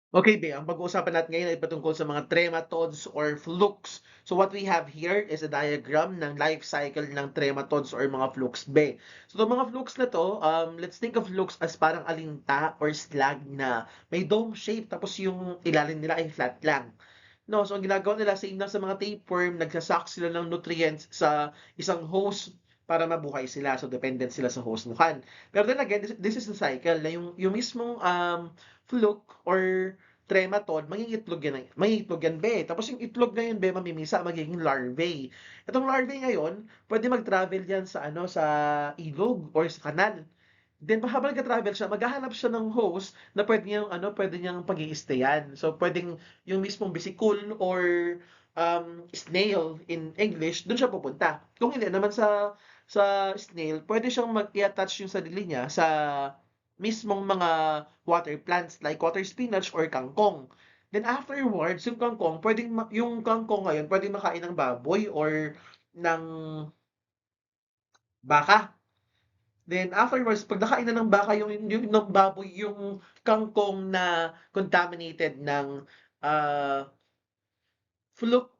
Okay, Bea, ang pag-uusapan natin ngayon ay patungkol sa mga trematodes or flukes. So what we have here is a diagram ng life cycle ng trematodes or mga flukes, Be. So itong mga flukes na to, let's think of flukes as parang alinta or slag na may dome shape tapos yung ilalim nila ay flat lang. No, so ang ginagawa nila same lang sa mga tapeworm, nagsasak sila ng nutrients sa isang host para mabuhay sila. So dependent sila sa host nukan. Pero then again, this is the cycle na yung mismong fluke or trematode, mangingitlog yan, be. Tapos yung itlog na yun, be, mamimisa, magiging larvae. Itong larvae ngayon, pwede mag-travel yan sa, sa ilog or sa kanal. Then, habang nag-travel siya, maghahanap siya ng host na pwede niyang pag-i-stayan. So, pwedeng yung mismong bisikul or snail in English, dun siya pupunta. Kung hindi naman sa snail, pwede siyang mag-i-attach yung sarili niya sa mismong mga water plants like water spinach or kangkong. Then afterwards, yung kangkong ngayon pwedeng makain ng baboy or ng baka. Then afterwards, pag nakain na ng baka yung ng baboy yung kangkong na contaminated ng ah, flux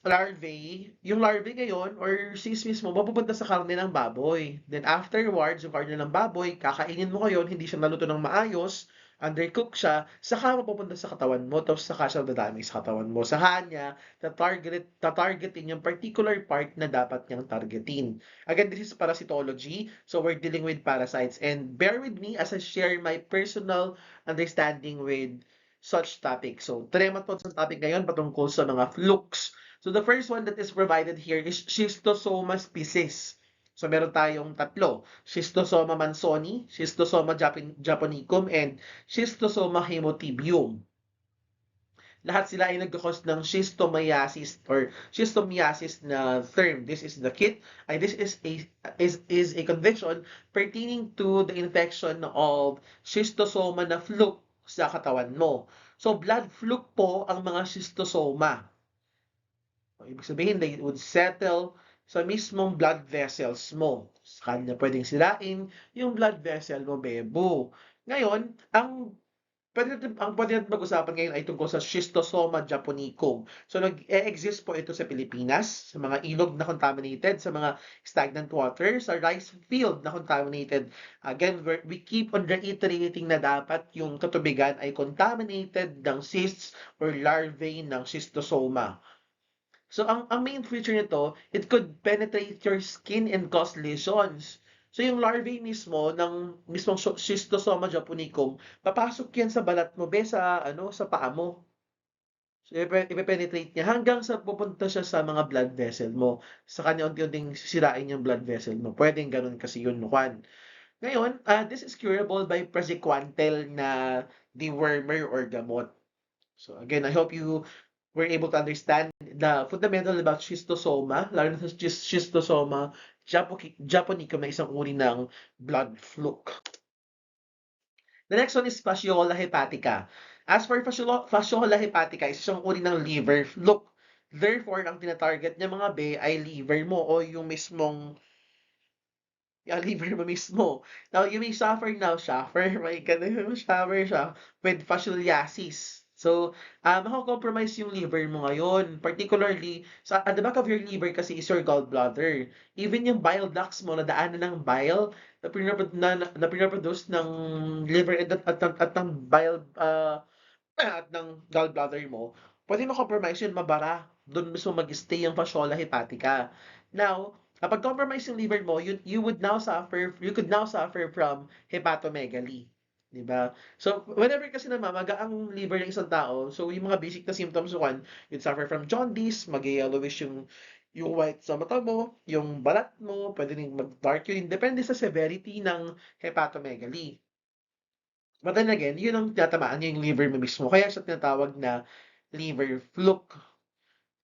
larvae, yung larvae ngayon or sis mismo mapupunta sa karne ng baboy. Then afterwards, yung karne ng baboy, kakainin mo ngayon, hindi siya naluto ng maayos, undercook siya, saka mapupunta sa katawan mo, tapos saka siya dadami sa katawan mo. Sa kanya, tatargetin yung particular part na dapat niyang targetin. Again, this is parasitology, so we're dealing with parasites. And bear with me as I share my personal understanding with such topic. So, trematodes ang topic ngayon patungkol sa mga flukes. So, the first one that is provided here is Schistosoma species. So, meron tayong tatlo. Schistosoma mansoni, Schistosoma japonicum, and Schistosoma hemotibium. Lahat sila ay nagkakos ng schistomiasis or schistomiasis na term. This is the kit. This is a condition pertaining to the infection of schistosoma na fluke sa katawan mo. So blood fluke po ang mga schistosoma. Ibig sabihin, they would settle sa mismong blood vessels mo. Sa kanya pwedeng sirain yung blood vessel mo, bebo. Ngayon, ang pwede natin pag-usapan ngayon ay tungkol sa Schistosoma japonicum. So nag-e-exist po ito sa Pilipinas, sa mga ilog na contaminated, sa mga stagnant water, sa rice field na contaminated. Again, we keep on reiterating na dapat yung katubigan ay contaminated ng cysts or larvae ng schistosoma. So ang main feature nito, it could penetrate your skin and cause lesions. So yung larvae mismo ng mismong Schistosoma japonicum, papasok yan sa balat mo, sa paa mo. So ipe-penetrate niya hanggang sa pupunta siya sa mga blood vessel mo. Sa kanya unti-unting sisirain yung blood vessel mo. Pwedeng ganun kasi yun, Juan. Ngayon, this is curable by praziquantel na dewormer or gamot. So again, I hope you were able to understand the fundamental about schistosoma, lalo na sa schistosoma japonicum na isang uri ng blood fluke. The next one is Fasciola hepatica. As for Fasciola hepatica, is isang uri ng liver fluke. Therefore, ang tinatarget niya mga be ay liver mo o yung mismong liver mo mismo. Now, you may suffer now, suffer, may ganun, suffer siya with fascioliasis. So, mako-compromise yung liver mo ngayon. Particularly, at the back of your liver kasi is your gallbladder. Even yung bile ducts mo, nadaanan ng bile na pinoproduce ng liver at ng bile at ng gallbladder mo, pwede ma-compromise yun, mabara. Doon mismo mag-stay yung fasciola hepatica. Now, kapag compromise yung liver mo, you could now suffer from hepatomegaly. 'Di ba? So, whenever kasi namamaga ang liver ng isang tao, so yung mga basic na symptoms one, you'd suffer from jaundice, mag-yellowish yung white sa mata mo, yung balat mo, pwede rin mag-dark urine, depende sa severity ng hepatomegaly. But then again, yun ang tinatamaan niya yung liver mo mismo. Kaya siya tinatawag na liver fluke.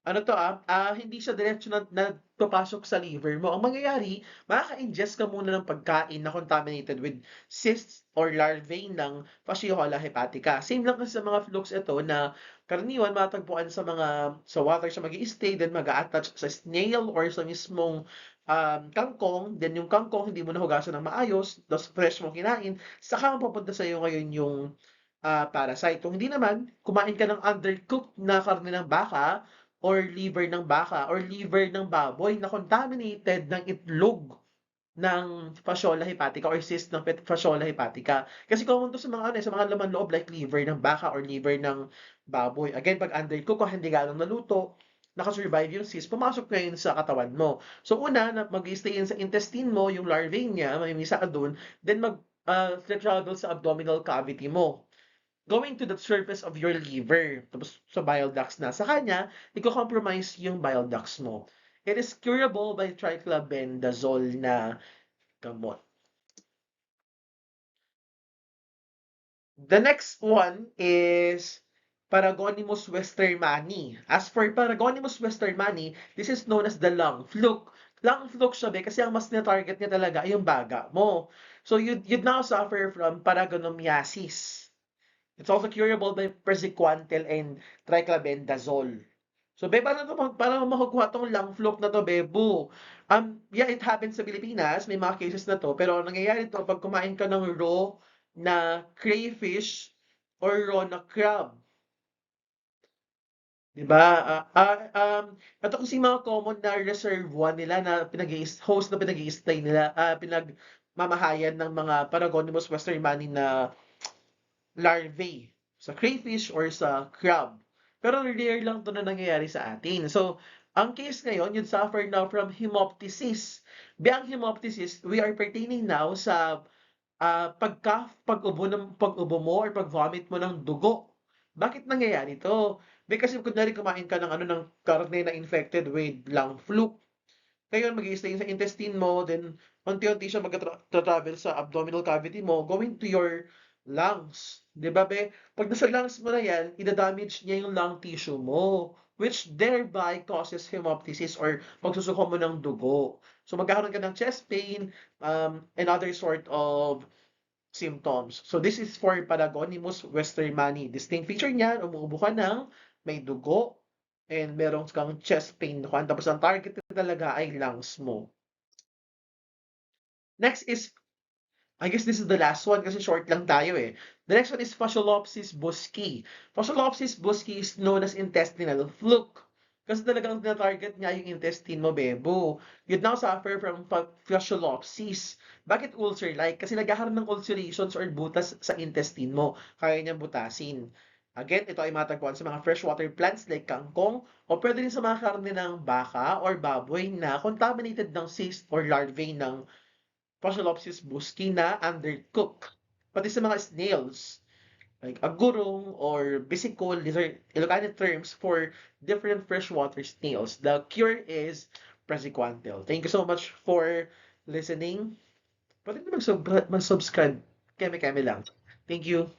Ano 'to, hindi siya diretso na papasok sa liver mo. Ang mangyayari, makaka-ingest ka muna ng pagkain na contaminated with cysts or larvae ng Fasciola hepatica. Same lang kasi sa mga flukes ito na karaniwan matatagpuan sa water siya mag-i-stay, then mag-a-attach sa snail or sa mismong, kangkong. Then yung kangkong hindi mo nahugasan ng maayos, tapos fresh mo kinain, saka mapupunta sa'yo ngayon yung parasite. Kung hindi naman, kumain ka ng undercooked na karne ng baka or liver ng baka or liver ng baboy na contaminated ng itlog ng Fasciola hepatica or cyst ng Fasciola hepatica. Kasi common to sa mga ano, sa mga laman loob like liver ng baka or liver ng baboy. Again, pag undercook o hindi ganong naluto, nakasurvive yung cyst, pumasok ngayon sa katawan mo. So una, mag-stay in sa intestine mo, yung larvae niya, mamimisa ka dun, then travel sa abdominal cavity mo, going to the surface of your liver, tapos sa bile ducts na. Sa kanya, i-compromise yung bile ducts mo. It is curable by triclabendazole na gamot. The next one is Paragonimus westermani. As for Paragonimus westermani, this is known as the lung fluke. Lung fluke siya kasi ang mas na-target niya talaga ay yung baga mo. So you'd now suffer from paragonomiasis. It's also curable by praziquantel and triclabendazole. So, be, para makukuha tong lung fluke na to, bebo? Yeah, it happens sa Pilipinas. May mga cases na to. Pero nangyayari to pag kumain ka ng raw na crayfish or raw na crab. Diba? Ito kasi mga common na reservoir nila na host na pinag-i-stay nila, pinagmamahayan ng mga Paragonimus westermani na larvae sa crayfish or sa crab. Pero rare lang to na nangyayari sa atin. So, ang case ngayon, you'd suffer now from hemoptysis. Biyang hemoptysis, we are pertaining now sa pag-ubo mo or pag-vomit mo ng dugo. Bakit nangyayari to? Because kunwari kumain ka ng ng karne na infected with lung fluke. Ngayon, mag-i-stay sa intestine mo, then unti-unti siya mag-travel sa abdominal cavity mo, going to your lungs. Di ba, be? Pag nasa lungs mo na yan, ida-damage niya yung lung tissue mo, which thereby causes hemoptysis or pagsusuko mo ng dugo. So, magkakaroon ka ng chest pain, and other sort of symptoms. So, this is for Paragonimus westermani. Distinct feature niyan, umuubo ka ng may dugo, and meron kang chest pain nakuha. Tapos ang target talaga ay lungs mo. Next is, I guess this is the last one kasi short lang tayo eh. The next one is Fasciolopsis buski. Fasciolopsis buski is known as intestinal fluke. Kasi talagang tina-target niya yung intestine mo, bebo. You'd now suffer from fasciolopsis. Bakit ulcer-like? Kasi nagkakaroon ng ulcerations or butas sa intestine mo. Kaya niyang butasin. Again, ito ay matagpuan sa mga freshwater plants like kangkong o pwede rin sa mga karne ng baka or baboy na contaminated ng cyst or larvae ng Fasciolopsis buski na undercooked. Pati sa mga snails, like agurong or bisikol, these are Ilocano terms for different freshwater snails. The cure is praziquantel. Thank you so much for listening. Pwede na mag-subscribe. Keme-keme lang. Thank you.